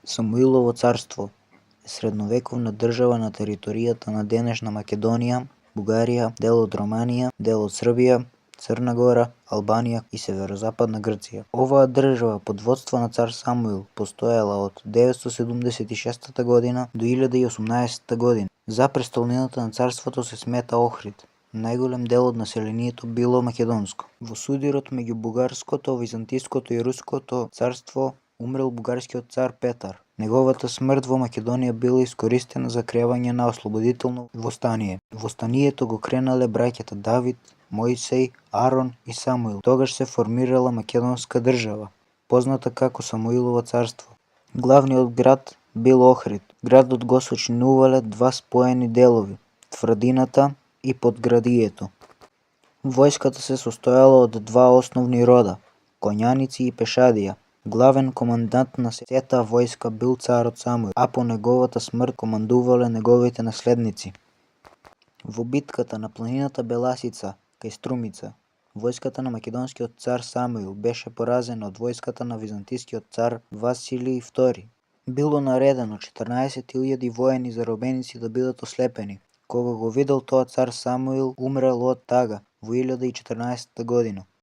Самуилово царство е средновековна држава на територијата на денешна Македонија, Бугарија, дел од Романија, дел од Србија, Црна Гора, Албанија и северозападна Грција. Оваа држава под водство на цар Самуил постоела од 976 година до 1018 година. За престолнината на царството се смета Охрид. Најголем дел од населението било македонско. Во судирот меѓу бугарското, византиското и руското царство умрел бугарскиот цар Петар. Неговата смрт во Македонија била искористена за кревање на ослободително востание. Востанието го кренале браќата Давид, Мојсей, Арон и Самуил. Тогаш се формирала македонска држава, позната како Самуилово царство. Главниот град бил Охрид. Градот го сочинувале два споени делови – тврдината и подградието. Војската се состоела од два основни рода – коњаници и пешадија. Главен командант на сета војска бил царот Самуил, а по неговата смрт командувале неговите наследници. Во битката на планината Беласица кај Струмица, војската на македонскиот цар Самуил беше поразена од војската на византискиот цар Василий II. Било наредено 14.000 воени заробеници да бидат ослепени. Кога го видел тоа цар Самуил умрел од тага во 1014 година.